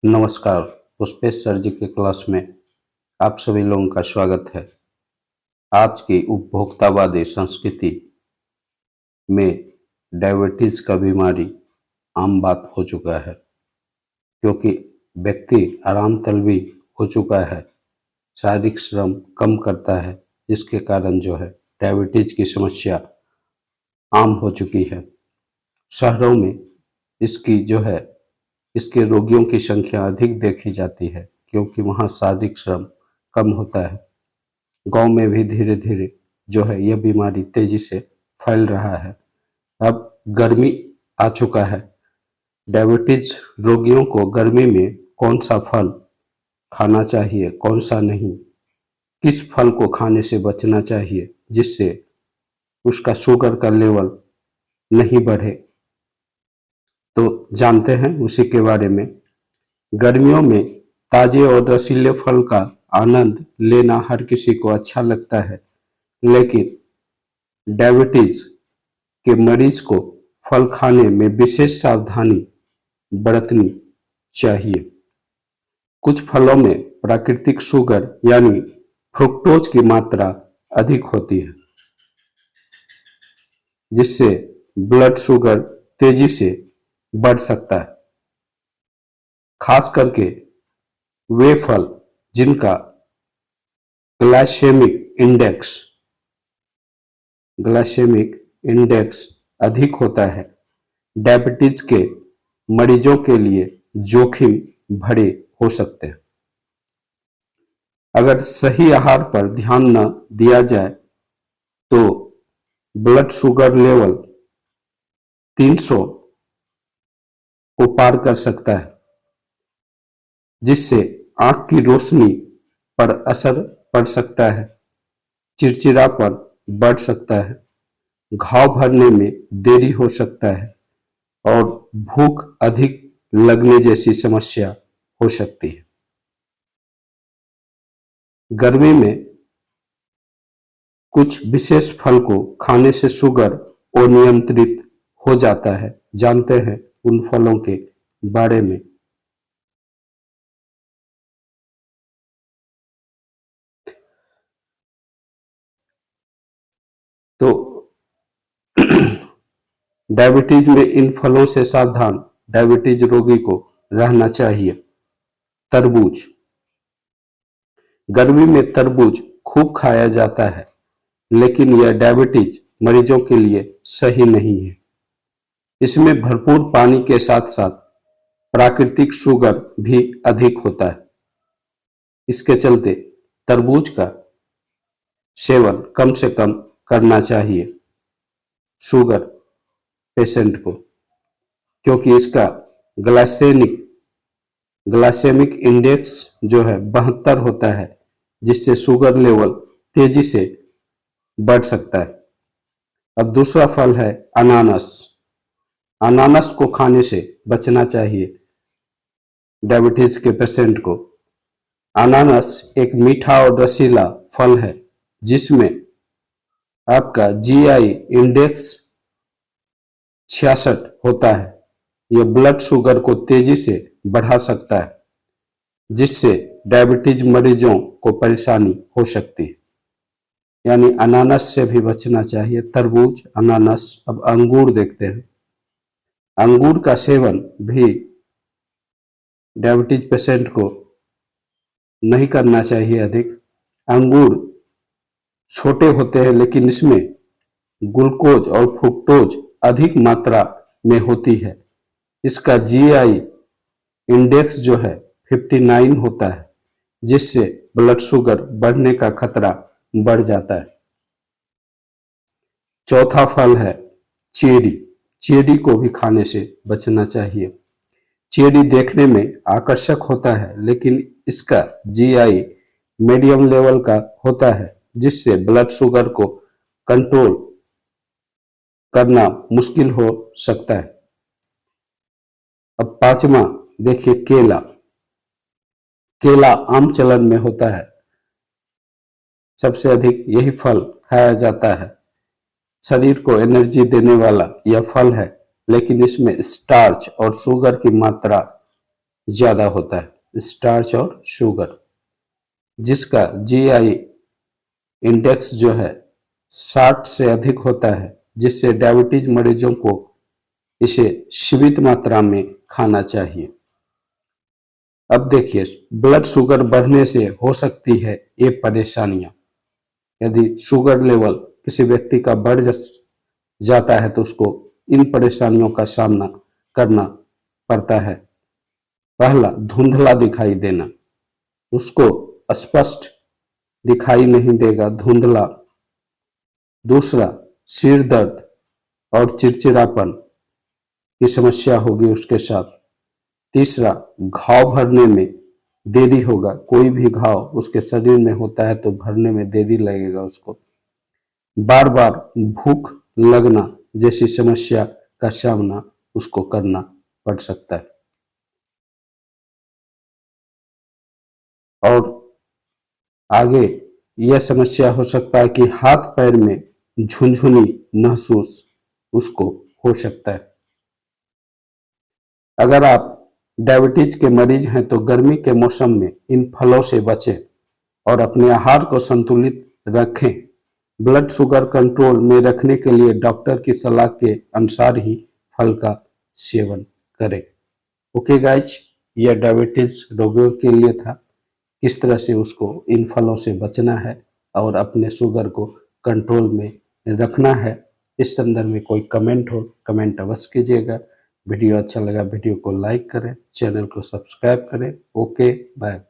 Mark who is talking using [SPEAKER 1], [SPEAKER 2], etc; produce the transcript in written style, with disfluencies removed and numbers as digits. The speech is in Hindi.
[SPEAKER 1] नमस्कार। पुष्पेश सर जी के क्लास में आप सभी लोगों का स्वागत है। आज की उपभोक्तावादी संस्कृति में डायबिटीज का बीमारी आम बात हो चुका है, क्योंकि व्यक्ति आराम तलबी हो चुका है, शारीरिक श्रम कम करता है, जिसके कारण जो है डायबिटीज की समस्या आम हो चुकी है। शहरों में इसकी जो है इसके रोगियों की संख्या अधिक देखी जाती है, क्योंकि वहाँ शारीरिक श्रम कम होता है। गांव में भी धीरे धीरे जो है यह बीमारी तेजी से फैल रहा है। अब गर्मी आ चुका है। डायबिटीज रोगियों को गर्मी में कौन सा फल खाना चाहिए, कौन सा नहीं, किस फल को खाने से बचना चाहिए जिससे उसका शुगर का लेवल नहीं बढ़े, तो जानते हैं उसी के बारे में। गर्मियों में ताजे और रसीले फल का आनंद लेना हर किसी को अच्छा लगता है, लेकिन डायबिटीज के मरीज को फल खाने में विशेष सावधानी बरतनी चाहिए। कुछ फलों में प्राकृतिक शुगर यानी फ्रुक्टोज की मात्रा अधिक होती है, जिससे ब्लड शुगर तेजी से बढ़ सकता है। खास करके वे फल जिनका ग्लाइसेमिक इंडेक्स अधिक होता है, डायबिटीज के मरीजों के लिए जोखिम भरे हो सकते हैं। अगर सही आहार पर ध्यान न दिया जाए तो ब्लड शुगर लेवल 300 को पार कर सकता है, जिससे आंख की रोशनी पर असर पड़ सकता है, चिड़चिड़ापन बढ़ सकता है, घाव भरने में देरी हो सकता है और भूख अधिक लगने जैसी समस्या हो सकती है। गर्मी में कुछ विशेष फल को खाने से शुगर अनियंत्रित हो जाता है। जानते हैं उन फलों के बारे में। तो डायबिटीज में इन फलों से सावधान डायबिटीज रोगी को रहना चाहिए। तरबूज। गर्मी में तरबूज खूब खाया जाता है, लेकिन यह डायबिटीज मरीजों के लिए सही नहीं है। इसमें भरपूर पानी के साथ साथ प्राकृतिक शुगर भी अधिक होता है। इसके चलते तरबूज का सेवन कम से कम करना चाहिए शुगर पेशेंट को, क्योंकि इसका ग्लाइसेमिक इंडेक्स जो है 72 होता है, जिससे शुगर लेवल तेजी से बढ़ सकता है। अब दूसरा फल है अनानास। अनानास को खाने से बचना चाहिए डायबिटीज के पेशेंट को। अनानास एक मीठा और रसीला फल है, जिसमें आपका जीआई इंडेक्स 66 होता है। यह ब्लड शुगर को तेजी से बढ़ा सकता है, जिससे डायबिटीज मरीजों को परेशानी हो सकती है। यानी अनानास से भी बचना चाहिए। तरबूज, अनानास। अब अंगूर देखते हैं। अंगूर का सेवन भी डायबिटीज पेशेंट को नहीं करना चाहिए अधिक। अंगूर छोटे होते हैं, लेकिन इसमें ग्लूकोज और फ्रुक्टोज अधिक मात्रा में होती है। इसका जीआई इंडेक्स जो है 59 होता है, जिससे ब्लड शुगर बढ़ने का खतरा बढ़ जाता है। चौथा फल है चेरी। चेरी को भी खाने से बचना चाहिए। चेरी देखने में आकर्षक होता है, लेकिन इसका जीआई मीडियम लेवल का होता है, जिससे ब्लड शुगर को कंट्रोल करना मुश्किल हो सकता है। अब पांचवा देखिए केला। केला आम चलन में होता है, सबसे अधिक यही फल खाया जाता है। शरीर को एनर्जी देने वाला यह फल है, लेकिन इसमें स्टार्च और शुगर की मात्रा ज़्यादा होता है, स्टार्च और शुगर, जिसका जीआई इंडेक्स जो है 60 से अधिक होता है, जिससे डायबिटीज मरीजों को इसे सीमित मात्रा में खाना चाहिए। अब देखिए, ब्लड शुगर बढ़ने से हो सकती है ये परेशानियां। यदि शुगर लेवल किसी व्यक्ति का बढ़ जाता है तो उसको इन परेशानियों का सामना करना पड़ता है। पहला, धुंधला दिखाई देना, उसको स्पष्ट दिखाई नहीं देगा, धुंधला। दूसरा, सिर दर्द और चिड़चिड़ापन की समस्या होगी उसके साथ। तीसरा, घाव भरने में देरी होगा, कोई भी घाव उसके शरीर में होता है तो भरने में देरी लगेगा उसको। बार बार भूख लगना जैसी समस्या का सामना उसको करना पड़ सकता है। और आगे यह समस्या हो सकता है कि हाथ पैर में झुनझुनी महसूस उसको हो सकता है। अगर आप डायबिटीज के मरीज हैं तो गर्मी के मौसम में इन फलों से बचें और अपने आहार को संतुलित रखें। ब्लड शुगर कंट्रोल में रखने के लिए डॉक्टर की सलाह के अनुसार ही फल का सेवन करें। ओके गाइज, यह डायबिटीज रोगियों के लिए था, किस तरह से उसको इन फलों से बचना है और अपने शुगर को कंट्रोल में रखना है। इस संदर्भ में कोई कमेंट हो, कमेंट अवश्य कीजिएगा। वीडियो अच्छा लगा वीडियो को लाइक करें, चैनल को सब्सक्राइब करें। Okay, bye.